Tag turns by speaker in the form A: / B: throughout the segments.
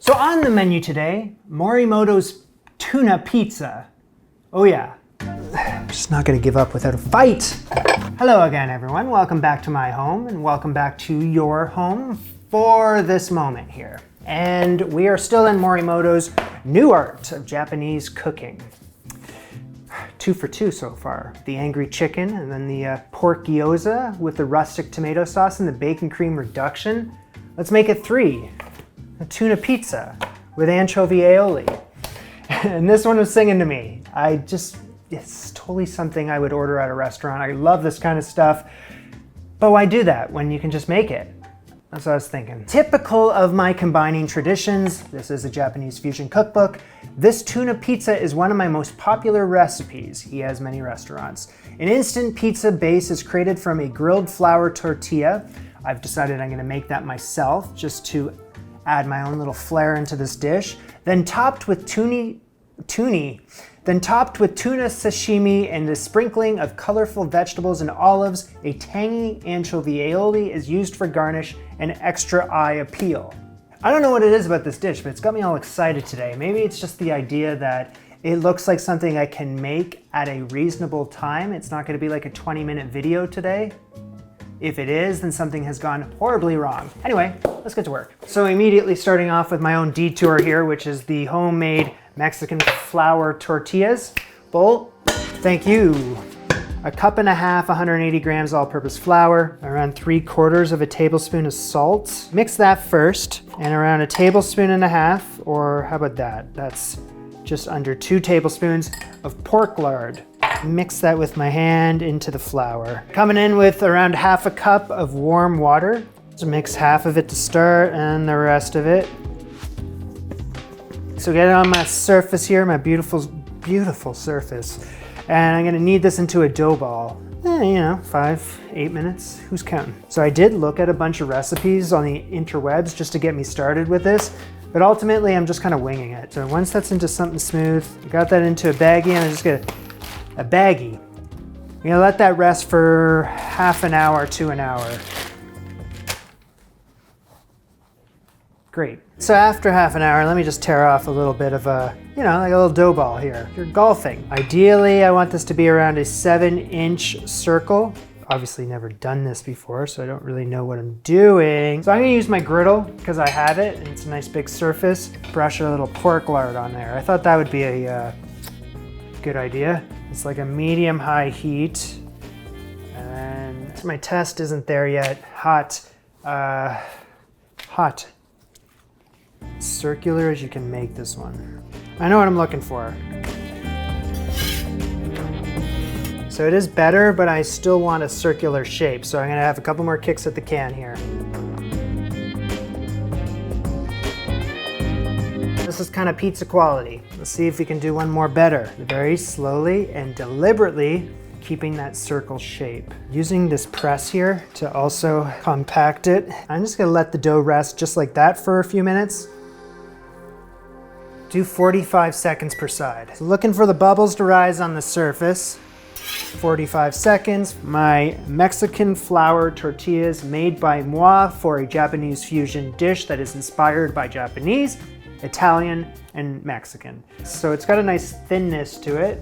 A: So on the menu today, Morimoto's tuna pizza. Oh yeah, I'm just not gonna give up without a fight. Hello again, everyone. Welcome back to my home and welcome back to your home for this moment here. And we are still in Morimoto's new art of Japanese cooking. 2 for 2 so far. The angry chicken and then the pork gyoza with the rustic tomato sauce and the bacon cream reduction. Let's make it 3. A tuna pizza with anchovy aioli. And this one was singing to me. It's totally something I would order at a restaurant. I love this kind of stuff. But why do that when you can just make it? That's what I was thinking. Typical of my combining traditions, this is a Japanese fusion cookbook. This tuna pizza is one of my most popular recipes. He has many restaurants. An instant pizza base is created from a grilled flour tortilla. I've decided I'm gonna make that myself just to add my own little flair into this dish. Then topped with tuna sashimi and a sprinkling of colorful vegetables and olives, a tangy anchovy aioli is used for garnish and extra eye appeal. I don't know what it is about this dish, but it's got me all excited today. Maybe it's just the idea that it looks like something I can make at a reasonable time. It's not gonna be like a 20-minute video today. If it is, then something has gone horribly wrong. Anyway, let's get to work. So immediately starting off with my own detour here, which is the homemade Mexican flour tortillas bowl. Thank you. 1.5 cups, 180 grams all-purpose flour, around 3/4 of a tablespoon of salt. Mix that first, and around 1.5 tablespoons, or how about that? That's just under 2 tablespoons of pork lard. Mix that with my hand into the flour. Coming in with around 1/2 cup of warm water. So mix half of it to start and the rest of it. So get it on my surface here, my beautiful, beautiful surface. And I'm gonna knead this into a dough ball. 5-8 minutes, who's counting? So I did look at a bunch of recipes on the interwebs just to get me started with this, but ultimately I'm just kind of winging it. So once that's into something smooth, I got that into a baggie and I'm just gonna a baggie. I'm gonna let that rest for half an hour to an hour. Great. So after half an hour, let me just tear off a little bit of like a little dough ball here. You're golfing. Ideally, I want this to be around a 7-inch circle. Obviously never done this before, so I don't really know what I'm doing. So I'm gonna use my griddle because I have it and it's a nice big surface. Brush a little pork lard on there. I thought that would be a good idea. It's like a medium-high heat. And my test isn't there yet. Hot. Hot. Circular as you can make this one. I know what I'm looking for. So it is better, but I still want a circular shape. So I'm gonna have a couple more kicks at the can here. This is kind of pizza quality. Let's see if we can do one more better. Very slowly and deliberately keeping that circle shape. Using this press here to also compact it. I'm just gonna let the dough rest just like that for a few minutes. Do 45 seconds per side. So looking for the bubbles to rise on the surface. 45 seconds. My Mexican flour tortillas made by moi for a Japanese fusion dish that is inspired by Japanese, Italian, and Mexican. So it's got a nice thinness to it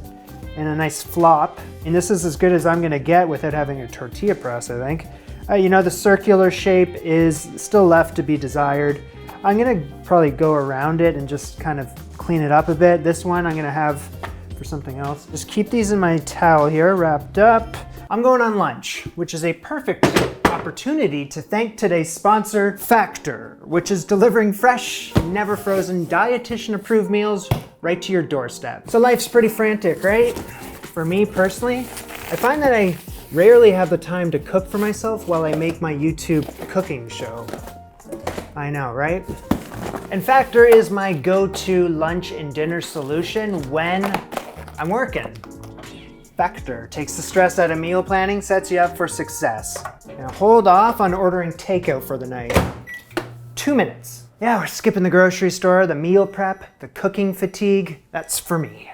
A: and a nice flop. And this is as good as I'm gonna get without having a tortilla press, I think. The circular shape is still left to be desired. I'm gonna probably go around it and just kind of clean it up a bit. This one I'm gonna have for something else. Just keep these in my towel here, wrapped up. I'm going on lunch, which is a perfect opportunity to thank today's sponsor, Factor, which is delivering fresh, never frozen, dietitian-approved meals right to your doorstep. So life's pretty frantic, right? For me personally, I find that I rarely have the time to cook for myself while I make my YouTube cooking show. I know, right? And Factor is my go-to lunch and dinner solution when I'm working. Factor takes the stress out of meal planning, sets you up for success. Now hold off on ordering takeout for the night. 2 minutes. Yeah, we're skipping the grocery store, the meal prep, the cooking fatigue. That's for me.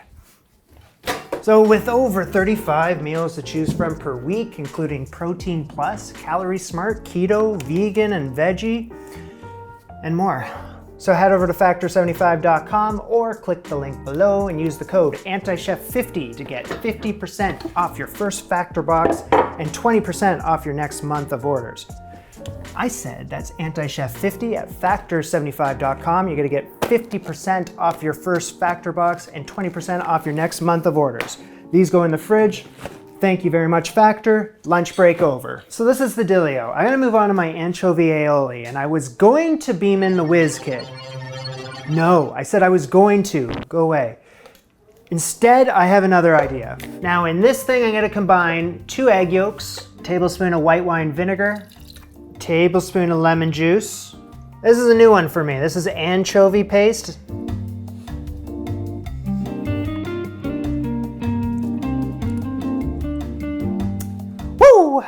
A: So with over 35 meals to choose from per week, including Protein Plus, Calorie Smart, Keto, Vegan, and Veggie, and more. So head over to factor75.com or click the link below and use the code ANTICHEF50 to get 50% off your first Factor box and 20% off your next month of orders. I said that's ANTICHEF50 at factor75.com. You're gonna get 50% off your first Factor box and 20% off your next month of orders. These go in the fridge. Thank you very much, Factor. Lunch break over. So this is the dealio. I'm gonna move on to my anchovy aioli, and I was going to beam in the whiz kit. No, I said I was going to. Go away. Instead, I have another idea. Now in this thing, I'm gonna combine 2 egg yolks, a tablespoon of white wine vinegar, a tablespoon of lemon juice. This is a new one for me. This is anchovy paste. Woo!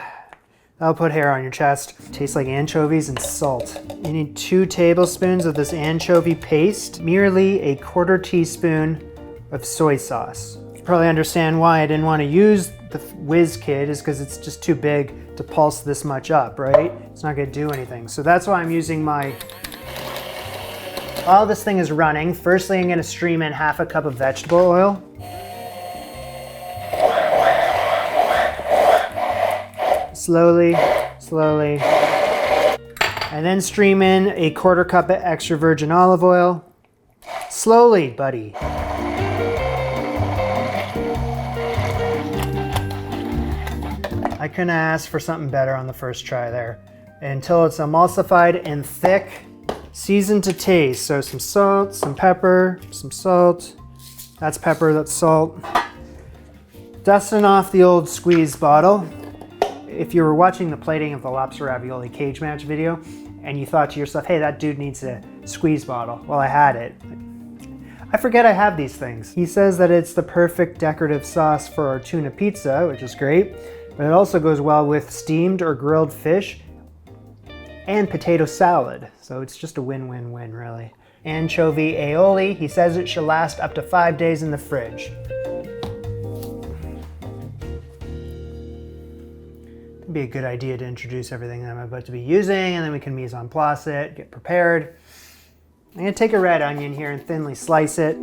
A: That'll put hair on your chest. Tastes like anchovies and salt. You need 2 tablespoons of this anchovy paste, merely a 1/4 teaspoon of soy sauce. You probably understand why I didn't want to use the whiz kit is because it's just too big to pulse this much up, right? It's not gonna do anything. So that's why I'm using my, while this thing is running, firstly I'm gonna stream in 1/2 cup of vegetable oil. Slowly, slowly. And then stream in a 1/4 cup of extra virgin olive oil. Slowly, buddy. I couldn't ask for something better on the first try there. Until it's emulsified and thick, seasoned to taste. So some salt, some pepper, some salt. That's pepper, that's salt. Dusting off the old squeeze bottle. If you were watching the plating of the lobster ravioli cage match video and you thought to yourself, hey, that dude needs a squeeze bottle. Well, I had it. I forget I have these things. He says that it's the perfect decorative sauce for our tuna pizza, which is great. But it also goes well with steamed or grilled fish and potato salad. So it's just a win-win-win, really. Anchovy aioli, he says it should last up to 5 days in the fridge. It'd be a good idea to introduce everything that I'm about to be using, and then we can mise en place it, get prepared. I'm gonna take a red onion here and thinly slice it.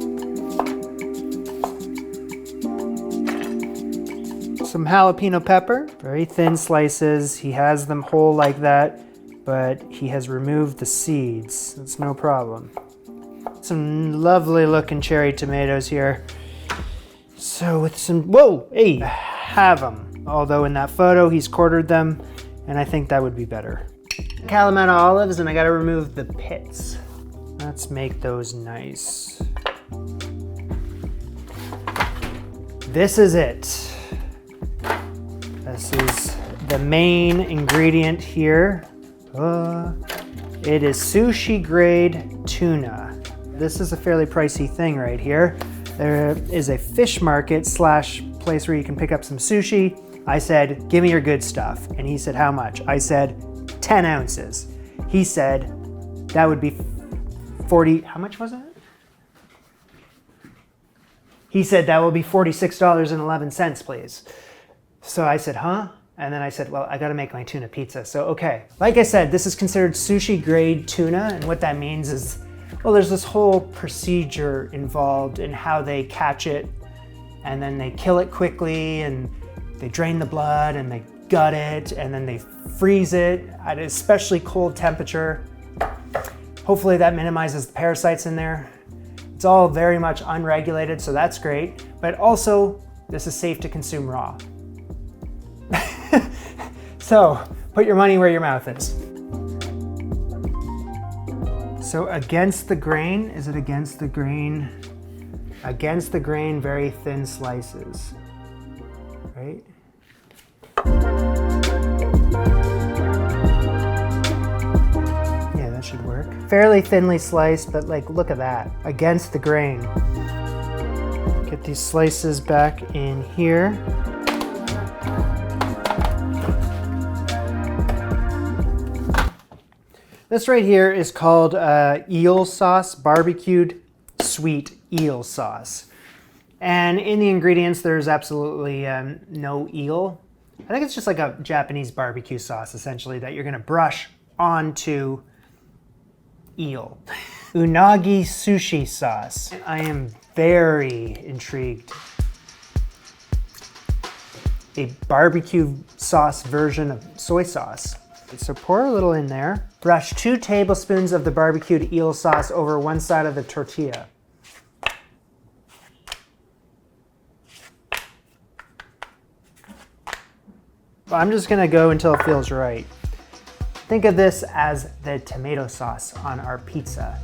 A: Some jalapeno pepper, very thin slices. He has them whole like that, but he has removed the seeds. It's no problem. Some lovely looking cherry tomatoes here. So with some, whoa, hey, have them. Although in that photo, he's quartered them, and I think that would be better. Kalamata olives, and I gotta remove the pits. Let's make those nice. This is it. This is the main ingredient here. It is sushi grade tuna. This is a fairly pricey thing right here. There is a fish market slash place where you can pick up some sushi. I said, give me your good stuff. And he said, how much? I said, 10 ounces. He said, that would be 40, how much was it? He said, that will be $46.11, please. So I said, huh? And then I said, well, I gotta make my tuna pizza. So, okay. Like I said, this is considered sushi grade tuna. And what that means is, well, there's this whole procedure involved in how they catch it. And then they kill it quickly and they drain the blood and they gut it and then they freeze it at an especially cold temperature. Hopefully that minimizes the parasites in there. It's all very much unregulated, so that's great. But also, this is safe to consume raw. So, put your money where your mouth is. So against the grain, is it against the grain? Against the grain, very thin slices, right? Yeah, that should work. Fairly thinly sliced, but like, look at that, against the grain. Get these slices back in here. This right here is called eel sauce, barbecued sweet eel sauce. And in the ingredients, there's absolutely no eel. I think it's just like a Japanese barbecue sauce, essentially, that you're gonna brush onto eel. unagi sushi sauce. I am very intrigued. A barbecue sauce version of soy sauce. So pour a little in there. Brush 2 tablespoons of the barbecued eel sauce over one side of the tortilla. I'm just gonna go until it feels right. Think of this as the tomato sauce on our pizza.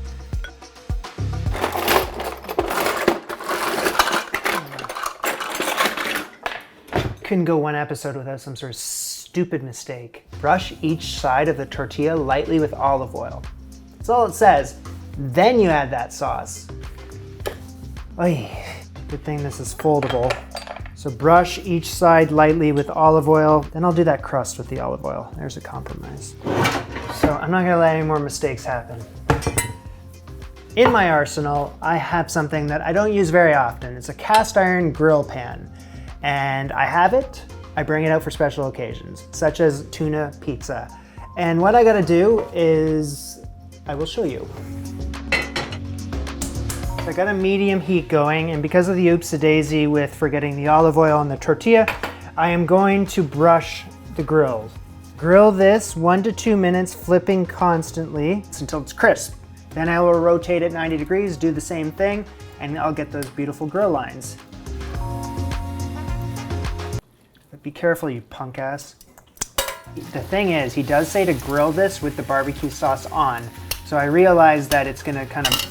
A: Couldn't go one episode without some sort of stupid mistake. Brush each side of the tortilla lightly with olive oil. That's all it says. Then you add that sauce. Oy, good thing this is foldable. So brush each side lightly with olive oil. Then I'll do that crust with the olive oil. There's a compromise. So I'm not gonna let any more mistakes happen. In my arsenal, I have something that I don't use very often. It's a cast iron grill pan. And I have it, I bring it out for special occasions, such as tuna pizza. And what I gotta do is, I will show you. I got a medium heat going, and because of the oops-a-daisy with forgetting the olive oil on the tortilla, I am going to brush the grill. Grill this 1 to 2 minutes, flipping constantly until it's crisp. Then I will rotate it 90 degrees, do the same thing, and I'll get those beautiful grill lines. But be careful, you punk ass. The thing is, he does say to grill this with the barbecue sauce on, so I realized that it's gonna kind of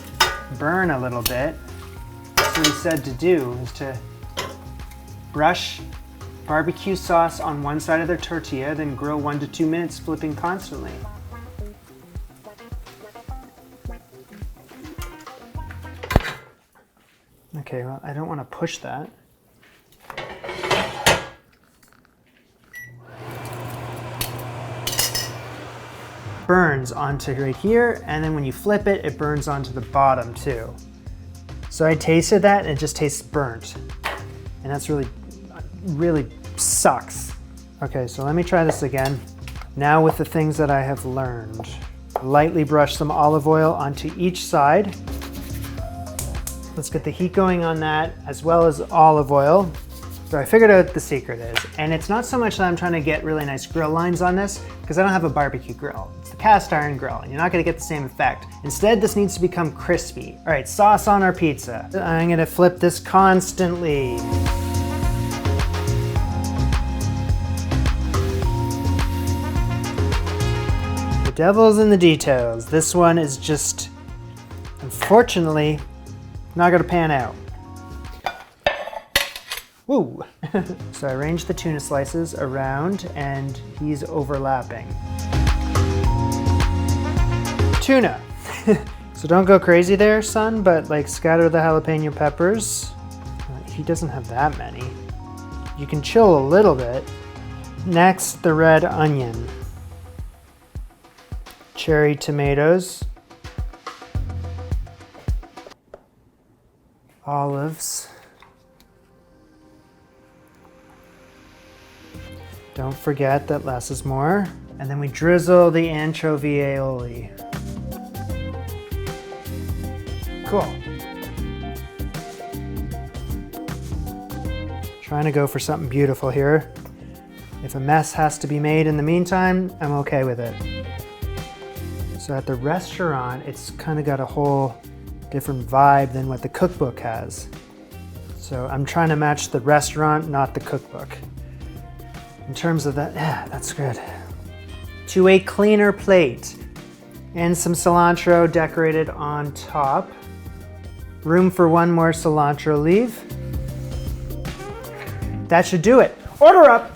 A: burn a little bit. So what he said to do is to brush barbecue sauce on one side of the tortilla, then grill 1 to 2 minutes, flipping constantly. Okay, well, I don't want to push that. Burns onto right here, and then when you flip it, it burns onto the bottom too. So I tasted that and it just tastes burnt. And that's really sucks. Okay, so let me try this again. Now with the things that I have learned. Lightly brush some olive oil onto each side. Let's get the heat going on that, as well as olive oil. So I figured out what the secret is. And it's not so much that I'm trying to get really nice grill lines on this, because I don't have a barbecue grill. It's the cast iron grill, and you're not gonna get the same effect. Instead, this needs to become crispy. All right, sauce on our pizza. I'm gonna flip this constantly. The devil's in the details. This one is just, unfortunately, not gonna pan out. Woo! So I arranged the tuna slices around and he's overlapping. Tuna. So don't go crazy there, son, but like scatter the jalapeno peppers. He doesn't have that many. You can chill a little bit. Next, the red onion. Cherry tomatoes. Olives. Don't forget that less is more. And then we drizzle the anchovy aioli. Cool. Trying to go for something beautiful here. If a mess has to be made in the meantime, I'm okay with it. So at the restaurant, it's kind of got a whole different vibe than what the cookbook has. So I'm trying to match the restaurant, not the cookbook. In terms of that, yeah, that's good. To a cleaner plate and some cilantro decorated on top. Room for one more cilantro leaf. That should do it. Order up.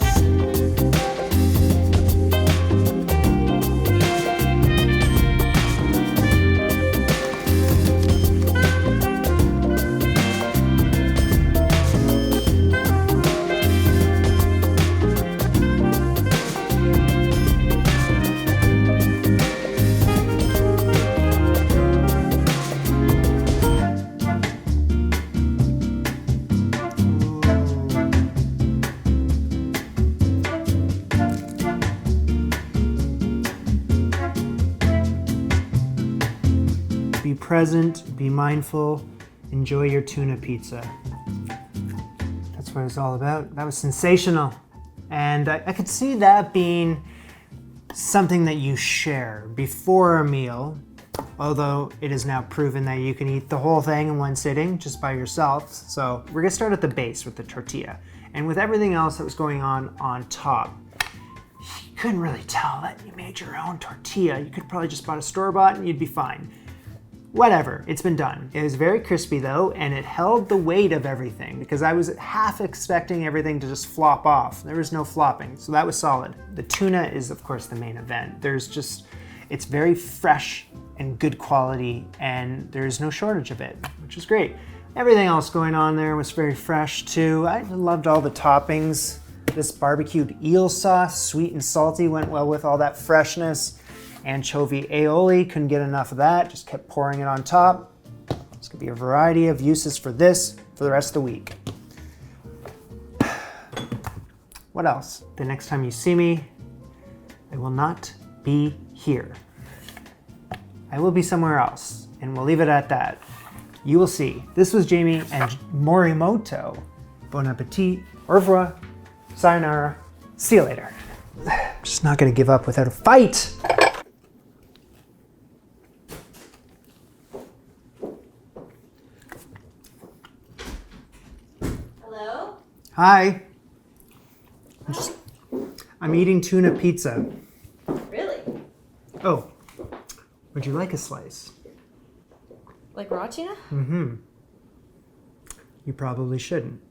A: present, be mindful, enjoy your tuna pizza. That's what it's all about. That was sensational. And I could see that being something that you share before a meal, although it is now proven that you can eat the whole thing in one sitting just by yourself. So we're gonna start at the base with the tortilla. And with everything else that was going on top, you couldn't really tell that you made your own tortilla. You could probably just bought a store-bought and you'd be fine. Whatever, it's been done. It was very crispy though, and it held the weight of everything because I was half expecting everything to just flop off. There was no flopping, so that was solid. The tuna is of course the main event. It's very fresh and good quality, and there's no shortage of it, which is great. Everything else going on there was very fresh too. I loved all the toppings. This barbecued eel sauce, sweet and salty, went well with all that freshness. Anchovy aioli, couldn't get enough of that, just kept pouring it on top. There's gonna be a variety of uses for this for the rest of the week. What else? The next time you see me, I will not be here. I will be somewhere else, and we'll leave it at that. You will see. This was Jamie and Morimoto. Bon appetit, au revoir, sayonara, see you later. I'm just not gonna give up without a fight.
B: Hello?
A: Hi. I'm eating tuna pizza.
B: Really?
A: Oh, would you like a slice?
B: Like raw tuna?
A: Mm-hmm. You probably shouldn't.